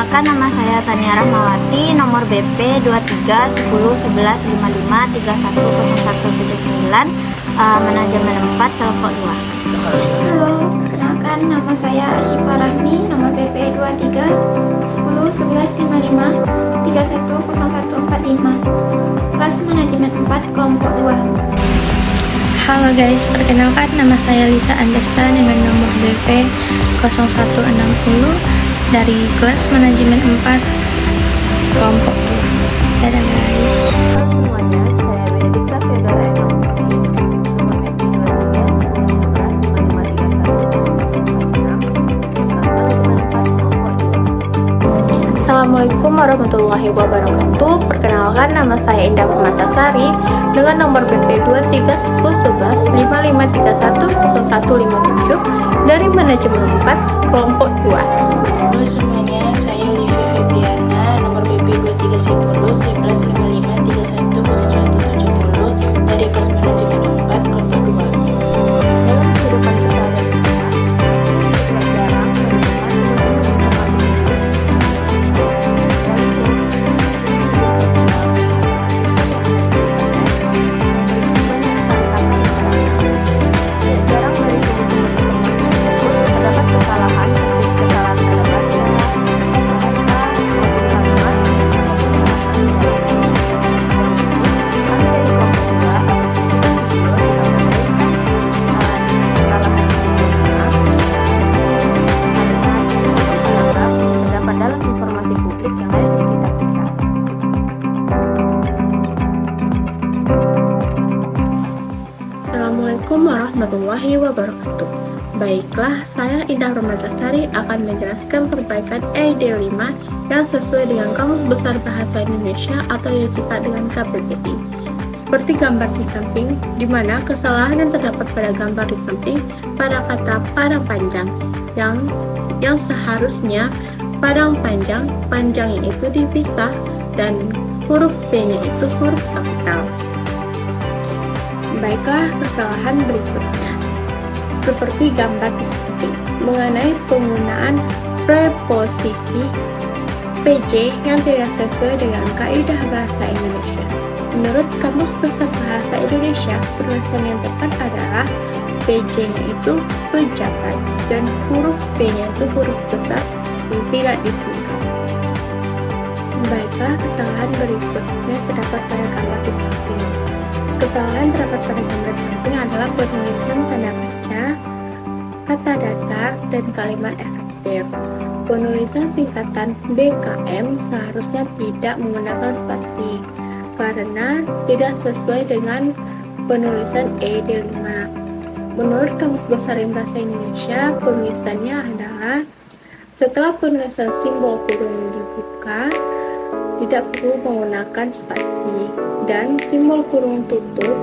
Perkenalkan, nama saya Tania Rahmawati, nomor BP 23109531010179, manajemen 4, kelompok 2. Halo, perkenalkan nama saya Asyifa Rahmi, nomor BP 23101155310145, kelas manajemen 4, kelompok 2. Halo guys, perkenalkan nama saya Lisa Andesta dengan nomor BP 0160 dari kelas manajemen 4 kelompok 2. Dadah guys. Halo semuanya, saya Benedikta Feodora Eka Putri, nomor BP 23101155310146, kelas manajemen 4, kelompok 2. Assalamualaikum warahmatullahi wabarakatuh. Perkenalkan, nama saya Indah Permatasari dengan nomor BP 23101155310157 dari manajemen 4 kelompok 2. Halo semuanya, saya Olivia Febriana, nomor BP 23101155310170 dari kelas manajemen 4 kelompok 2. Dalam kehidupan keseharian kita, rasanya tidak jarang menemukan sumber-sumber informasi publik dari media sosial, berisi banyak sekali kata keterangan. Tidak jarang dari sumber-sumber informasi tersebut terdapat kesalahan seperti kesalahan tanda baca, bahasa, maupun kalimat, ataupun penerapan penjelasan. Dari itu, kami dari kelompok 2 akan membagikan video tentang perbaikan kesalahan yang diterima, diksi, kalimat, maupun paragraf yang terdapat dalam informasi publik yang ada di sekitar kita. Assalamualaikum warahmatullahi wabarakatuh. Baiklah, saya Indah Permatasari akan menjelaskan perbaikan EID 5 yang sesuai dengan Kamus Besar Bahasa Indonesia atau yang disingkat dengan KBBI. Seperti gambar di samping, di mana kesalahan yang terdapat pada gambar di samping pada kata padang panjang yang seharusnya padang panjang, panjangnya itu dipisah dan huruf B-nya itu huruf kapital. Baiklah, kesalahan berikutnya seperti gambar di samping mengenai penggunaan preposisi PJ yang tidak sesuai dengan kaidah bahasa Indonesia. Menurut Kamus Besar Bahasa Indonesia, penulisan yang tepat adalah PJ-nya itu pejabat dan huruf B-nya itu huruf besar yang tidak disingkat. Baiklah, kesalahan berikutnya terdapat pada gambar di samping. Kesalahan terdapat pada gambar samping adalah penulisan tanda baca, kata dasar, dan kalimat efektif. Penulisan singkatan BKM seharusnya tidak menggunakan spasi karena tidak sesuai dengan penulisan EID 5. Menurut Kamus Besar Bahasa Indonesia, penulisannya adalah setelah penulisan simbol kurung dibuka, tidak perlu menggunakan spasi, dan simbol kurung tutup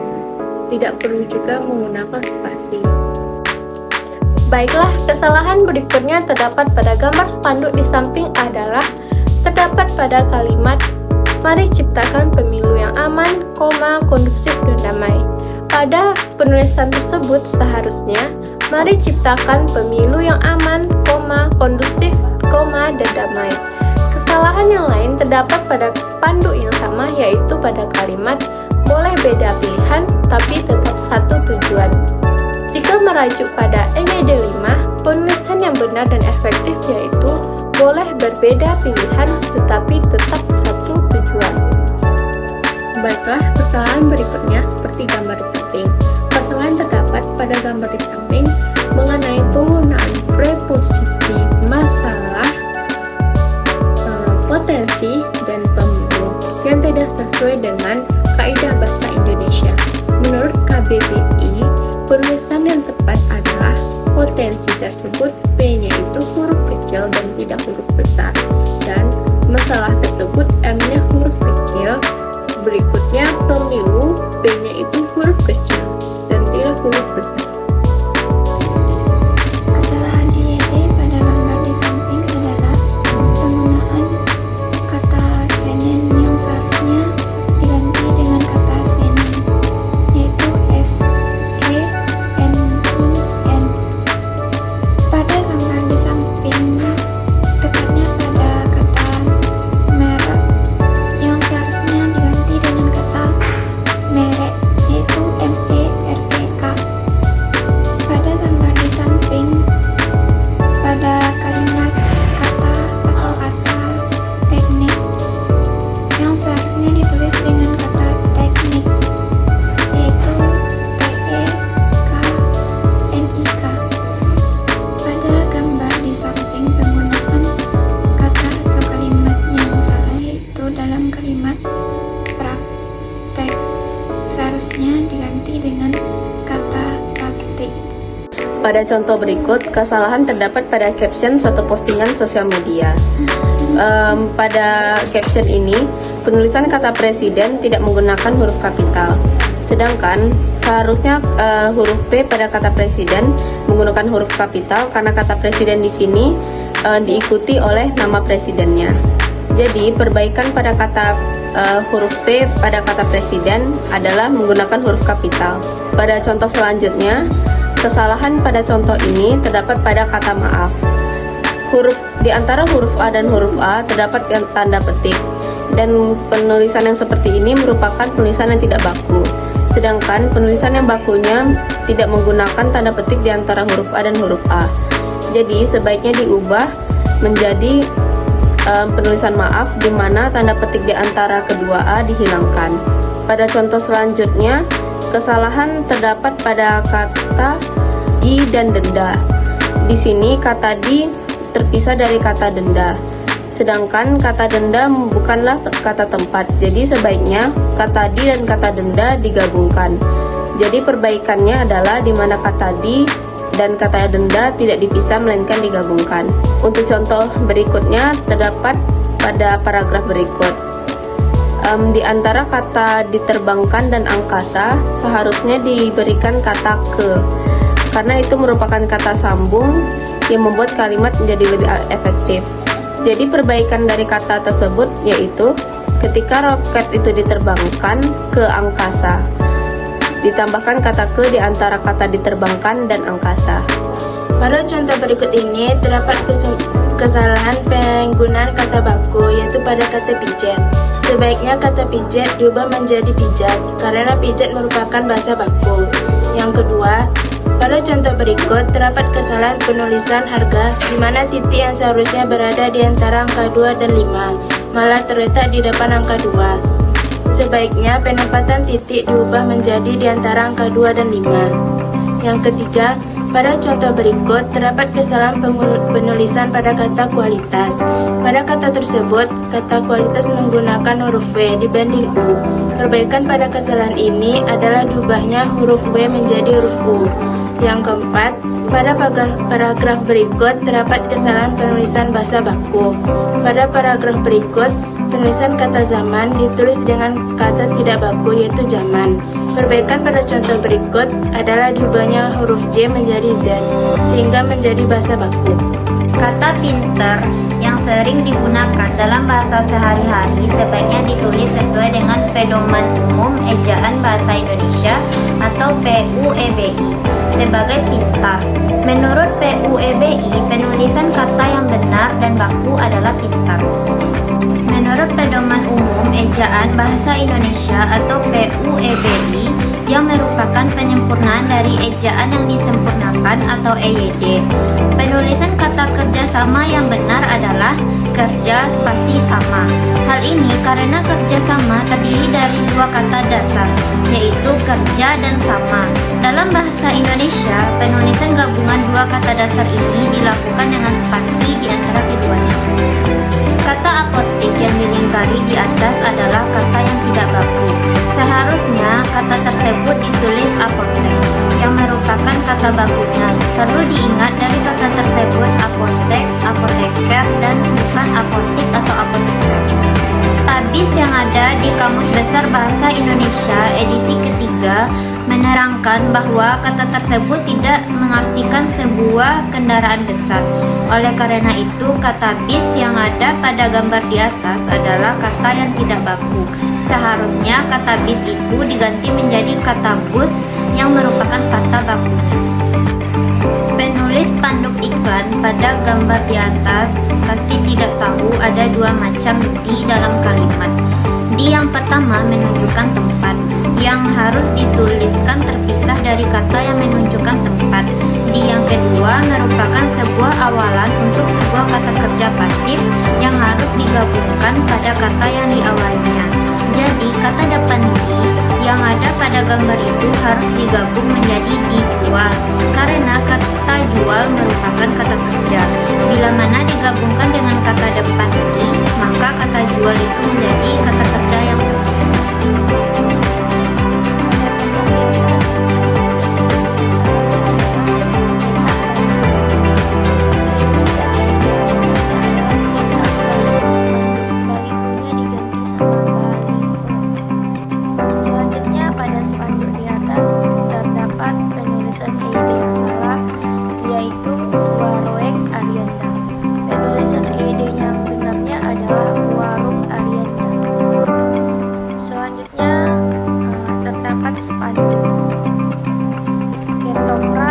tidak perlu juga menggunakan spasi. Baiklah, kesalahan berikutnya terdapat pada gambar spanduk di samping adalah terdapat pada kalimat "Mari ciptakan pemilu yang aman, kondusif dan damai". Pada penulisan tersebut seharusnya "Mari ciptakan pemilu yang aman, kondusif, dan damai". Kesalahan yang lain terdapat pada spanduk yang sama, yaitu pada kalimat "Boleh beda pilihan, tapi tetap satu tujuan". Jika merujuk pada EID 5, penulisan yang benar dan efektif yaitu "Boleh berbeda pilihan, tetapi tetap satu tujuan". Baiklah, kesalahan berikutnya seperti gambar di samping. Kesalahan terdapat pada gambar di samping mengenai penggunaan preposisi masalah, potensi, dan pemilu yang tidak sesuai dengan kaidah bahasa Indonesia. Menurut KBBI, penulisan yang tepat adalah potensi tersebut P-nya itu huruf kecil dan tidak huruf besar, dan masalah tersebut M-nya huruf kecil. Berikutnya pemilu, B-nya itu huruf kecil dan tidak huruf besar. Kesalahan EID pada gambar di samping adalah penggunaan kata senen yang seharusnya diganti dengan kata senen, yaitu SENIN. Pada gambar di samping, tepatnya pada kata Pada contoh berikut, kesalahan terdapat pada caption suatu postingan sosial media. Pada caption ini, penulisan kata presiden tidak menggunakan huruf kapital. Sedangkan seharusnya huruf P pada kata presiden menggunakan huruf kapital karena kata presiden di sini diikuti oleh nama presidennya. Jadi, perbaikan pada kata huruf P pada kata presiden adalah menggunakan huruf kapital. Pada contoh selanjutnya, kesalahan pada contoh ini terdapat pada kata maaf. Di antara huruf A dan huruf A terdapat tanda petik, dan penulisan yang seperti ini merupakan penulisan yang tidak baku. Sedangkan penulisan yang bakunya tidak menggunakan tanda petik di antara huruf A dan huruf A. Jadi sebaiknya diubah menjadi penulisan maaf di mana tanda petik di antara kedua A dihilangkan. Pada contoh selanjutnya, kesalahan terdapat pada kata di dan denda. Di sini kata di terpisah dari kata denda. Sedangkan kata denda bukanlah kata tempat. Jadi sebaiknya kata di dan kata denda digabungkan. Jadi perbaikannya adalah di mana kata di dan kata denda tidak dipisah melainkan digabungkan. Untuk contoh berikutnya terdapat pada paragraf berikut. Di antara kata diterbangkan dan angkasa seharusnya diberikan kata ke, karena itu merupakan kata sambung yang membuat kalimat menjadi lebih efektif. Jadi perbaikan dari kata tersebut yaitu ketika roket itu diterbangkan ke angkasa, ditambahkan kata ke di antara kata diterbangkan dan angkasa. Pada contoh berikut ini terdapat kesalahan penggunaan kata baku, yaitu pada kata pijat. Sebaiknya kata pijat diubah menjadi pijat karena pijat merupakan bahasa baku. Yang kedua, pada contoh berikut terdapat kesalahan penulisan harga di mana titik yang seharusnya berada di antara angka 2 dan 5 malah terletak di depan angka 2. Sebaiknya penempatan titik diubah menjadi di antara angka 2 dan 5. Yang ketiga, pada contoh berikut terdapat kesalahan penulisan pada kata kualitas. Pada kata tersebut, kata kualitas menggunakan huruf W dibanding U. Perbaikan pada kesalahan ini adalah diubahnya huruf W menjadi huruf U. Yang keempat, pada paragraf berikut terdapat kesalahan penulisan bahasa baku. Pada paragraf berikut, penulisan kata zaman ditulis dengan kata tidak baku yaitu zaman. Perbaikan pada contoh berikut adalah diubahnya huruf J menjadi Z, sehingga menjadi bahasa baku. Kata pinter yang sering digunakan dalam bahasa sehari-hari sebaiknya ditulis sesuai dengan Pedoman Umum Ejaan Bahasa Indonesia atau PUEBI sebagai pintar. Menurut PUEBI, penulisan kata yang benar dan baku adalah pintar. Menurut Pedoman Umum Ejaan Bahasa Indonesia atau PUEBI, yang merupakan penyempurnaan dari ejaan yang disempurnakan atau EYD, penulisan kata kerjasama yang benar adalah kerja spasi sama. Hal ini karena kerjasama terdiri dari dua kata dasar, yaitu kerja dan sama. Dalam bahasa Indonesia, penulisan gabungan dua kata dasar ini dilakukan dengan spasi di antara keduanya. Kata apotek yang dilingkari di atas adalah kata yang tidak baku. Seharusnya kata tersebut ditulis apotek, yang merupakan kata bakunya. Perlu diingat dari kata tersebut apotek, apoteker, dan bukan apotik atau apoteker. Tabis yang ada di Kamus Besar Bahasa Indonesia edisi ketiga menerangkan bahwa kata tersebut tidak mengartikan sebuah kendaraan besar. Oleh karena itu, kata bis yang ada pada gambar di atas adalah kata yang tidak baku. Seharusnya kata bis itu diganti menjadi kata bus yang merupakan kata bakunya. Penulis spanduk iklan pada gambar di atas pasti tidak tahu ada dua macam di dalam kalimat. Di yang pertama menunjukkan tempat, yang harus dituliskan terpisah dari kata yang menunjukkan tempat. Di yang kedua merupakan sebuah awalan untuk sebuah kata kerja pasif yang harus digabungkan pada kata yang diawalinya. Jadi kata depan di yang ada pada gambar itu harus digabung menjadi dijual, karena kata jual merupakan kata kerja. Bila mana digabungkan dengan kata depan di, maka kata jual itu menjadi kata kerja yang pasif. ketoprak,